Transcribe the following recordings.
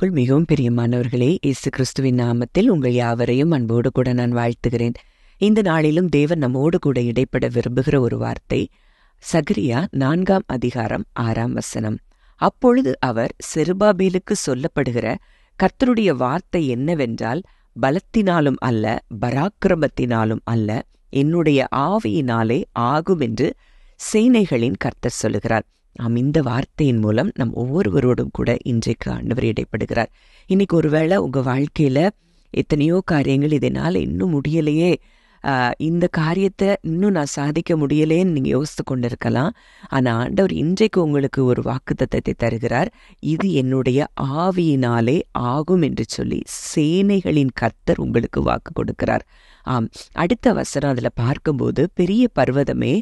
கிறிஸ்துவுக்குள் மிகவும் பிரியமானவர்களே, இயேசு கிறிஸ்துவின் நாமத்தில் உங்கள் யாவரையும் அன்போடு கூட நான் வாழ்த்துகிறேன். இந்த நாளிலும் தேவன் நம்மோடு கூட இடைப்பட விரும்புகிற ஒரு வார்த்தை சகரியா 4ஆம் அதிகாரம் 6ஆம் வசனம். அப்பொழுது அவர் செருபாபேலுக்கு சொல்லப்படுகிற கர்த்தருடைய வார்த்தை என்னவென்றால், பலத்தினாலும் அல்ல, பராக்கிரமத்தினாலும் அல்ல, என்னுடைய ஆவியினாலே ஆகும் என்று சேனைகளின் கர்த்தர் சொல்லுகிறார். இந்த வார்த்தையின் மூலம் நம் ஒவ்வொருவரோடும் கூட இன்றைக்கு ஆண்டவர் இடைப்படுகிறார். இன்னைக்கு ஒருவேளை உங்க வாழ்க்கையில எத்தனையோ காரியங்கள் இதனால இன்னும் முடியலையே, இந்த காரியத்தை இன்னும் நான் சாதிக்க முடியலேன்னு நீங்க யோசித்து கொண்டிருக்கலாம். ஆனா ஆண்டவர் இன்றைக்கு உங்களுக்கு ஒரு வாக்குத்தத்தத்தை தருகிறார். இது என்னுடைய ஆவியினாலே ஆகும் என்று சொல்லி சேனைகளின் கர்த்தர் உங்களுக்கு வாக்கு கொடுக்கிறார். அடுத்த வசனம் அதுல பார்க்கும்போது, பெரிய பர்வதமே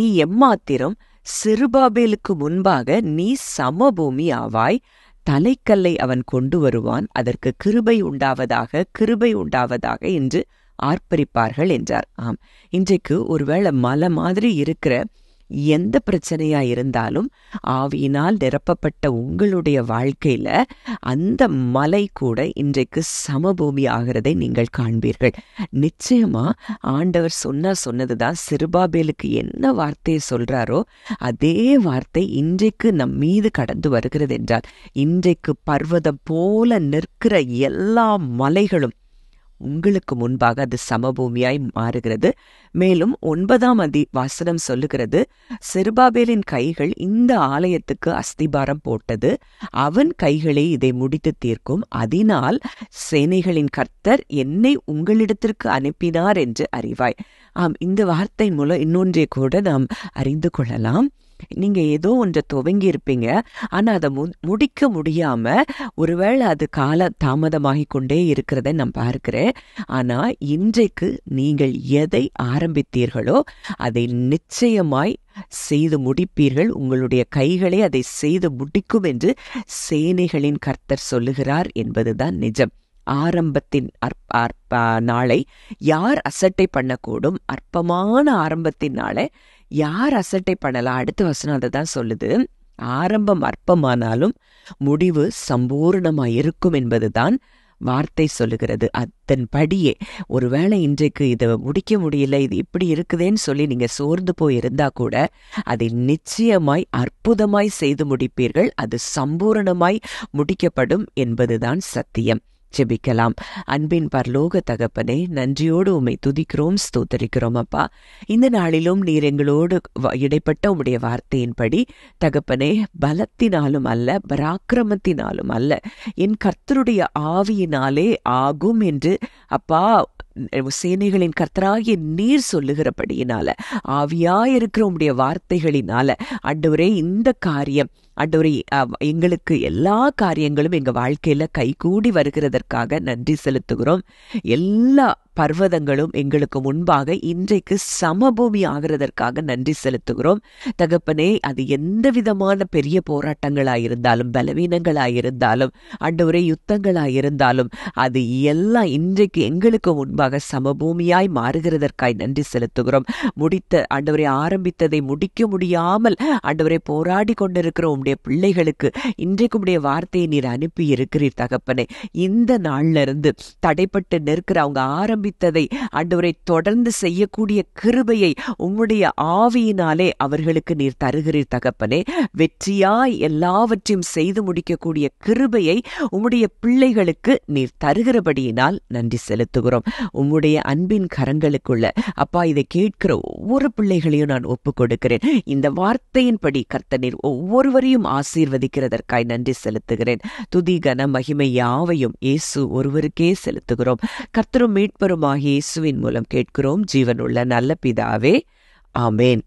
நீ எம்மாத்திரம், செருபாபேலுக்கு முன்பாக நீ சமபூமி ஆவாய், தலைக்கல்லை அவன் கொண்டு வருவான், அதற்கு கிருபை உண்டாவதாக, கிருபை உண்டாவதாக என்று ஆர்ப்பரிப்பார்கள் என்றார். இன்றைக்கு ஒருவேளை மலை மாதிரி இருக்கிற எந்த பிரச்சனையா இருந்தாலும் ஆவியினால் நிரப்பப்பட்ட உங்களுடைய வாழ்க்கையில அந்த மலை கூட இன்றைக்கு சமபூமி ஆகிறதை நீங்கள் காண்பீர்கள். நிச்சயமா ஆண்டவர் சொன்னதுதான். செருபாபேலுக்கு என்ன வார்த்தையை சொல்றாரோ அதே வார்த்தை இன்றைக்கு நம் மீது கடந்து வருகிறது என்றால், இன்றைக்கு பர்வதம் போல நிற்கிற எல்லா மலைகளும் உங்களுக்கு முன்பாக அது சமபூமியாய் மாறுகிறது. மேலும் 9ஆம் வசனம் சொல்லுகிறது, செருபாபேலின் கைகள் இந்த ஆலயத்துக்கு அஸ்திபாரம் போட்டது, அவன் கைகளே இதை முடித்து தீர்க்கும், அதனால் சேனைகளின் கர்த்தர் என்னை உங்களிடத்திற்கு அனுப்பினார் என்று அறிவாய். இந்த வார்த்தை மூலம் இன்னொன்றை கூட நாம் அறிந்து கொள்ளலாம். நீங்க ஏதோ ஒன்றை துவங்கி இருப்பீங்க, ஆனா அதை முடிக்க முடியாம ஒருவேளை அது கால தாமதமாகி கொண்டே இருக்கிறத நான் பார்க்கிறேன். ஆனா இன்றைக்கு நீங்கள் எதை ஆரம்பித்தீர்களோ அதை நிச்சயமாய் செய்து முடிப்பீர்கள். உங்களுடைய கைகளே அதை செய்து முடிக்கும் என்று சேனைகளின் கர்த்தர் சொல்லுகிறார் என்பதுதான் நிஜம். ஆரம்பத்தின் நாளை யார் அசட்டை பண்ணக்கூடும்? அற்பமான ஆரம்பத்தின் நாளை யார் அசட்டை பண்ணலாம்? அடுத்த வசனம் அதை தான் சொல்லுது. ஆரம்பம் அற்பமானாலும் முடிவு சம்பூர்ணமாய் இருக்கும் என்பதுதான் வார்த்தை சொல்லுகிறது. அதன்படியே ஒருவேளை இன்றைக்கு இதை முடிக்க முடியல, இது இப்படி இருக்குதேன்னு சொல்லி நீங்க சோர்ந்து போய் இருந்தா கூட அதை நிச்சயமாய் அற்புதமாய் செய்து முடிப்பீர்கள். அது சம்பூரணமாய் முடிக்கப்படும் என்பதுதான் சத்தியம். ஜெபிக்கலாம். அன்பின் பரலோக தகப்பனே, நன்றியோடு உம்மை துதிக்கிறோம், ஸ்தோத்தரிக்கிறோம். அப்பா, இந்த நாளிலும் நீர் எங்களோடு இடைப்பட்ட உம்முடைய வார்த்தையின்படி தகப்பனே, பலத்தினாலும் அல்ல, பராக்கிரமத்தினாலும் அல்ல, என் கர்த்தருடைய ஆவியினாலே ஆகும் என்று அப்பா சேனைகளின் கர்த்தராகிய நீர் சொல்லுகிறபடியினால, ஆவியாயிருக்கிற உம்முடைய வார்த்தைகளினால ஆண்டவரே, இந்த காரியம் ஆண்டவரே எங்களுக்கு எல்லா காரியங்களும் எங்க வாழ்க்கையில கைகூடி வருகிறதற்காக நன்றி செலுத்துகிறோம். எல்லா பர்வதங்களும் எங்களுக்கு முன்பாக இன்றைக்கு சமபூமி ஆகிறதற்காக நன்றி செலுத்துகிறோம். தகப்பனே, அது எந்த விதமான பெரிய போராட்டங்களாயிருந்தாலும், பலவீனங்களாயிருந்தாலும், ஆண்டவரே யுத்தங்களாயிருந்தாலும், அது எல்லாம் இன்றைக்கு எங்களுக்கு முன்பாக சமபூமியாய் மாறுகிறதற்காய் நன்றி செலுத்துகிறோம். ஆண்டவரை ஆரம்பித்ததை முடிக்க முடியாமல் ஆண்டவரை போராடி கொண்டிருக்கிற உம்முடைய பிள்ளைகளுக்கு இன்றைக்கு உம்முடைய வார்த்தையை நீர் அனுப்பி இருக்கிறீர். தகப்பனே, இந்த நாள்ல இருந்து தடைப்பட்டு நிற்கிற அவங்க ஆரம்பித்ததை ஆண்டவரை தொடர்ந்து செய்யக்கூடிய கிருபையை உம்முடைய ஆவியினாலே அவர்களுக்கு நீர் தருகிறீர். தகப்பனே, வெற்றியாய் எல்லாவற்றையும் செய்து முடிக்கக்கூடிய கிருபையை உம்முடைய பிள்ளைகளுக்கு நீர் தருகிறபடியினால் நன்றி செலுத்துகிறோம். உம்முடைய அன்பின் கரங்களுக்குள்ள அப்பா, இதை கேட்கிற ஒவ்வொரு பிள்ளைகளையும் நான் ஒப்புக் கொடுக்கிறேன். இந்த வார்த்தையின்படி கர்த்தர் நீர் ஒவ்வொருவரையும் ஆசீர்வதிக்கிறதற்காய் நன்றி செலுத்துகிறேன். துதி கன மகிமை யாவையும் இயேசு ஒருவருக்கே செலுத்துகிறோம். கர்த்தரும் மீட்பருமாகிய இயேசுவின் மூலம் கேட்கிறோம், ஜீவனுள்ள நல்ல பிதாவே, ஆமேன்.